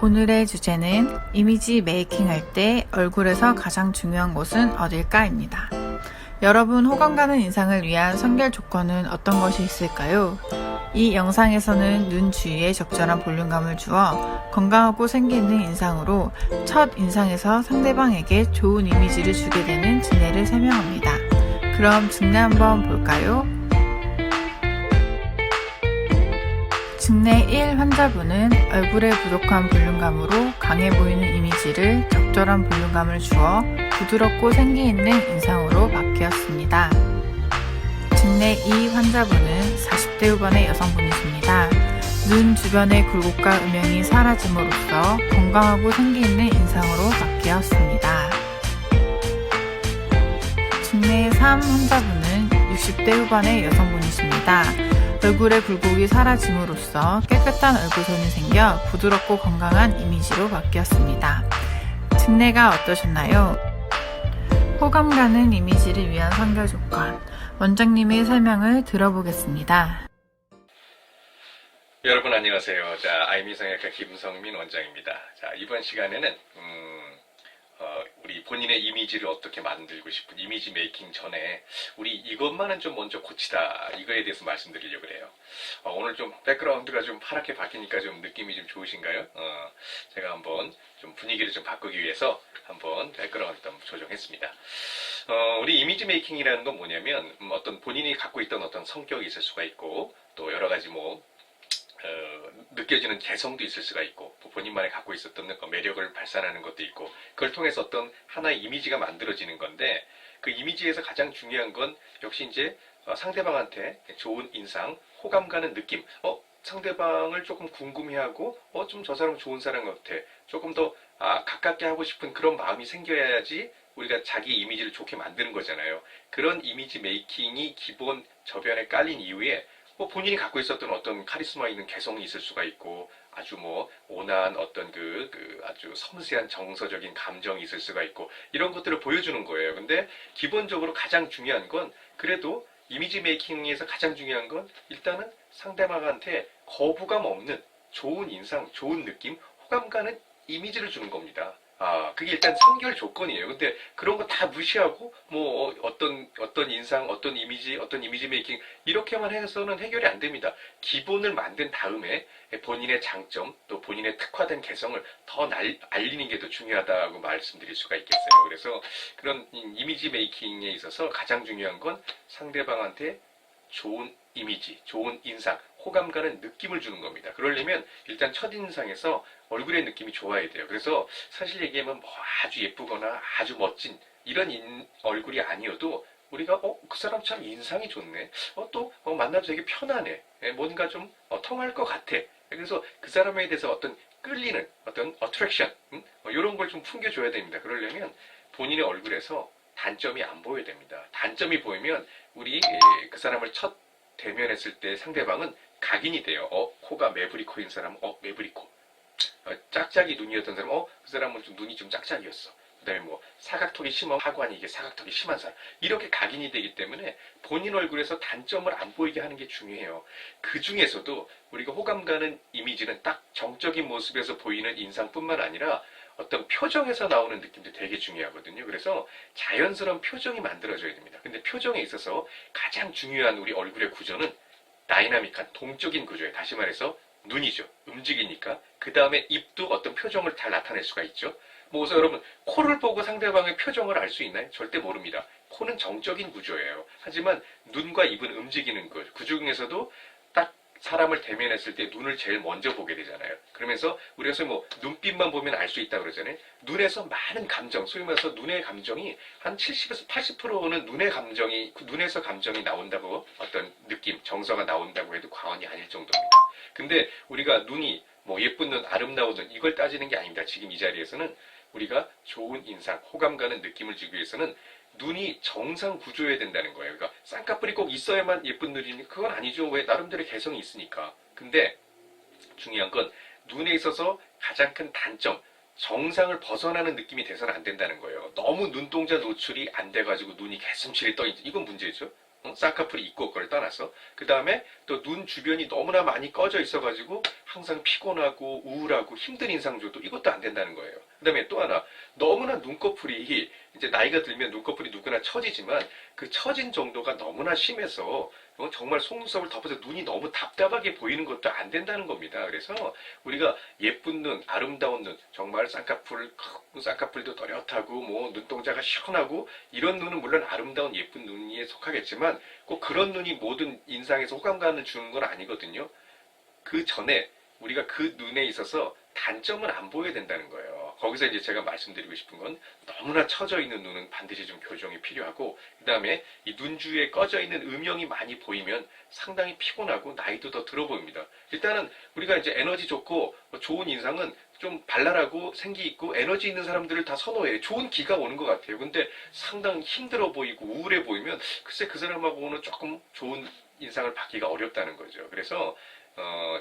오늘의 주제는 이미지 메이킹 할 때 얼굴에서 가장 중요한 곳은 어딜까입니다. 여러분 호감 가는 인상을 위한 선결 조건은 어떤 것이 있을까요? 이 영상에서는 눈 주위에 적절한 볼륨감을 주어 건강하고 생기 있는 인상으로 첫 인상에서 상대방에게 좋은 이미지를 주게 되는 진례를 설명합니다. 그럼 진례 한번 볼까요? 진례 1 환자분은 얼굴에 부족한 볼륨감으로 강해 보이는 이미지를 적절한 볼륨감을 주어 부드럽고 생기 있는 인상으로 바뀌었습니다. 진례 2 환자분은 40대 후반의 여성분이십니다. 눈 주변의 굴곡과 음영이 사라짐으로써 건강하고 생기 있는 인상으로 바뀌었습니다. 진례 3 환자분은 60대 후반의 여성분이십니다. 얼굴의 굴곡이 사라짐으로써 깨끗한 얼굴선이 생겨 부드럽고 건강한 이미지로 바뀌었습니다. 진례가 어떠셨나요? 호감 가는 이미지를 위한 선결 조건, 원장님의 설명을 들어보겠습니다. 여러분 안녕하세요. 자, 아이미 성형외과 김성민 원장입니다. 자, 이번 시간에는 우리 본인의 이미지를 어떻게 만들고 싶은 이미지 메이킹 전에 우리 이것만은 좀 먼저 고치다, 이거에 대해서 말씀드리려고 해요. 오늘 좀 백그라운드가 좀 파랗게 바뀌니까 좀 느낌이 좀 좋으신가요? 제가 한번 좀 분위기를 좀 바꾸기 위해서 한번 백그라운드 한번 조정했습니다. 우리 이미지 메이킹이라는 건 뭐냐면 어떤 본인이 갖고 있던 어떤 성격이 있을 수가 있고, 또 여러 가지 느껴지는 개성도 있을 수가 있고, 본인만이 갖고 있었던 매력을 발산하는 것도 있고, 그걸 통해서 어떤 하나의 이미지가 만들어지는 건데, 그 이미지에서 가장 중요한 건 역시 이제 상대방한테 좋은 인상, 호감 가는 느낌, 상대방을 조금 궁금해하고, 좀 저 사람 좋은 사람 같아, 조금 더 가깝게 하고 싶은 그런 마음이 생겨야지 우리가 자기 이미지를 좋게 만드는 거잖아요. 그런 이미지 메이킹이 기본 저변에 깔린 이후에 본인이 갖고 있었던 어떤 카리스마 있는 개성이 있을 수가 있고, 아주 온화한 어떤 아주 섬세한 정서적인 감정이 있을 수가 있고, 이런 것들을 보여주는 거예요. 근데 기본적으로 가장 중요한 건, 그래도 이미지 메이킹에서 가장 중요한 건 일단은 상대방한테 거부감 없는 좋은 인상, 좋은 느낌, 호감 가는 이미지를 주는 겁니다. 그게 일단 선결 조건이에요. 근데 그런 거 다 무시하고, 어떤 인상, 어떤 이미지 메이킹, 이렇게만 해서는 해결이 안 됩니다. 기본을 만든 다음에 본인의 장점, 또 본인의 특화된 개성을 더 알리는 게 더 중요하다고 말씀드릴 수가 있겠어요. 그래서 그런 이미지 메이킹에 있어서 가장 중요한 건 상대방한테 좋은 이미지, 좋은 인상, 호감 가는 느낌을 주는 겁니다. 그러려면 일단 첫인상에서 얼굴의 느낌이 좋아야 돼요. 그래서 사실 얘기하면 아주 예쁘거나 아주 멋진 이런 얼굴이 아니어도 우리가 그 사람 참 인상이 좋네, 또 만나도 되게 편하네, 뭔가 좀 통할 것 같아. 그래서 그 사람에 대해서 어떤 끌리는 어떤 어트랙션, 이런 걸 좀 풍겨줘야 됩니다. 그러려면 본인의 얼굴에서 단점이 안 보여야 됩니다. 단점이 보이면 우리 그 사람을 첫 대면했을 때 상대방은 각인이 돼요. 코가 매부리 코인 사람은 매부리 코, 짝짝이 눈이었던 사람은 그 사람은 좀 눈이 좀 짝짝이었어. 그 다음에 사각턱이 심한 하관이 이게 사각턱이 심한 사람, 이렇게 각인이 되기 때문에 본인 얼굴에서 단점을 안 보이게 하는 게 중요해요. 그 중에서도 우리가 호감 가는 이미지는 딱 정적인 모습에서 보이는 인상뿐만 아니라 어떤 표정에서 나오는 느낌도 되게 중요하거든요. 그래서 자연스러운 표정이 만들어져야 됩니다. 근데 표정에 있어서 가장 중요한 우리 얼굴의 구조는 다이나믹한 동적인 구조예요. 다시 말해서 눈이죠. 움직이니까. 그 다음에 입도 어떤 표정을 잘 나타낼 수가 있죠. 그래서 여러분, 코를 보고 상대방의 표정을 알 수 있나요? 절대 모릅니다. 코는 정적인 구조예요. 하지만 눈과 입은 움직이는 거죠. 그 중에서도 딱 사람을 대면했을 때 눈을 제일 먼저 보게 되잖아요. 그러면서 우리가 눈빛만 보면 알 수 있다고 그러잖아요. 눈에서 많은 감정, 소위 말해서 눈의 감정이 한 70에서 80%는 눈에서 감정이 나온다고, 어떤 느낌, 정서가 나온다고 해도 과언이 아닐 정도입니다. 근데 우리가 눈이 예쁜 눈, 아름다운 눈, 이걸 따지는 게 아닙니다. 지금 이 자리에서는 우리가 좋은 인상, 호감 가는 느낌을 주기 위해서는 눈이 정상 구조여야 된다는 거예요. 그러니까 쌍꺼풀이 꼭 있어야만 예쁜 눈이니 그건 아니죠. 왜? 나름대로의 개성이 있으니까. 근데 중요한 건 눈에 있어서 가장 큰 단점, 정상을 벗어나는 느낌이 돼서는 안 된다는 거예요. 너무 눈동자 노출이 안 돼가지고 눈이 개슴칠이 떠있는, 이건 문제죠. 쌍꺼풀이 있고 그걸 떠나서. 그 다음에 또 눈 주변이 너무나 많이 꺼져 있어가지고 항상 피곤하고 우울하고 힘든 인상조도 이것도 안 된다는 거예요. 그 다음에 또 하나, 너무나 눈꺼풀이 이제 나이가 들면 눈꺼풀이 누구나 처지지만 그 처진 정도가 너무나 심해서 정말 속눈썹을 덮어서 눈이 너무 답답하게 보이는 것도 안 된다는 겁니다. 그래서 우리가 예쁜 눈, 아름다운 눈, 정말 쌍꺼풀도 또렷하고 뭐 눈동자가 시원하고 이런 눈은 물론 아름다운 예쁜 눈에 속하겠지만 꼭 그런 눈이 모든 인상에서 호감감을 주는 건 아니거든요. 그 전에 우리가 그 눈에 있어서 단점은 안 보여야 된다는 거예요. 거기서 이제 제가 말씀드리고 싶은 건 너무나 처져 있는 눈은 반드시 좀 교정이 필요하고, 그 다음에 이 눈 주위에 꺼져 있는 음영이 많이 보이면 상당히 피곤하고 나이도 더 들어 보입니다. 일단은 우리가 이제 에너지 좋고 좋은 인상은 좀 발랄하고 생기 있고 에너지 있는 사람들을 다 선호해요. 좋은 기가 오는 것 같아요. 근데 상당히 힘들어 보이고 우울해 보이면 글쎄 그 사람하고는 조금 좋은 인상을 받기가 어렵다는 거죠. 그래서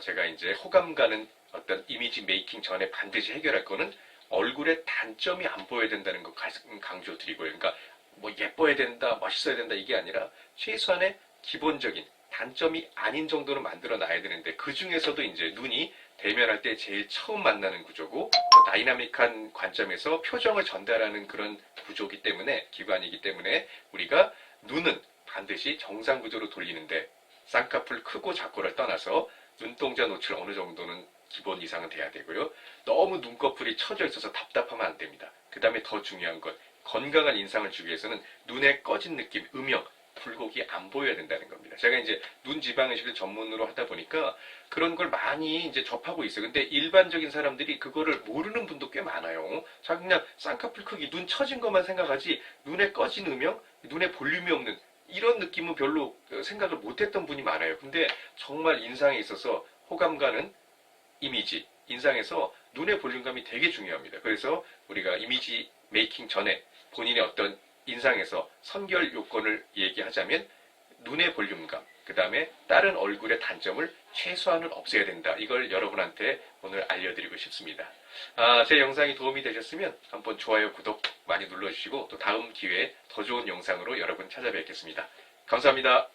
제가 이제 호감 가는 어떤 이미지 메이킹 전에 반드시 해결할 거는 얼굴에 단점이 안 보여야 된다는 거 강조 드리고요. 그러니까 뭐 예뻐야 된다, 멋있어야 된다 이게 아니라 최소한의 기본적인 단점이 아닌 정도는 만들어 놔야 되는데, 그 중에서도 이제 눈이 대면할 때 제일 처음 만나는 구조고 또 다이나믹한 관점에서 표정을 전달하는 그런 구조이기 때문에, 기관이기 때문에 우리가 눈은 반드시 정상 구조로 돌리는데 쌍꺼풀 크고 작고를 떠나서 눈동자 노출 어느 정도는 기본 이상은 돼야 되고요. 너무 눈꺼풀이 처져 있어서 답답하면 안 됩니다. 그 다음에 더 중요한 건 건강한 인상을 주기 위해서는 눈에 꺼진 느낌, 음영, 굴곡이 안 보여야 된다는 겁니다. 제가 이제 눈 지방이식을 전문으로 하다 보니까 그런 걸 많이 이제 접하고 있어요. 근데 일반적인 사람들이 그거를 모르는 분도 꽤 많아요. 자, 그냥 쌍꺼풀 크기, 눈 처진 것만 생각하지 눈에 꺼진 음영, 눈에 볼륨이 없는 이런 느낌은 별로 생각을 못했던 분이 많아요. 근데 정말 인상에 있어서 호감 가는 이미지, 인상에서 눈의 볼륨감이 되게 중요합니다. 그래서 우리가 이미지 메이킹 전에 본인의 어떤 인상에서 선결 요건을 얘기하자면 눈의 볼륨감, 그 다음에 다른 얼굴의 단점을 최소한은 없애야 된다. 이걸 여러분한테 오늘 알려드리고 싶습니다. 제 영상이 도움이 되셨으면 한번 좋아요, 구독 많이 눌러주시고 또 다음 기회에 더 좋은 영상으로 여러분 찾아뵙겠습니다. 감사합니다.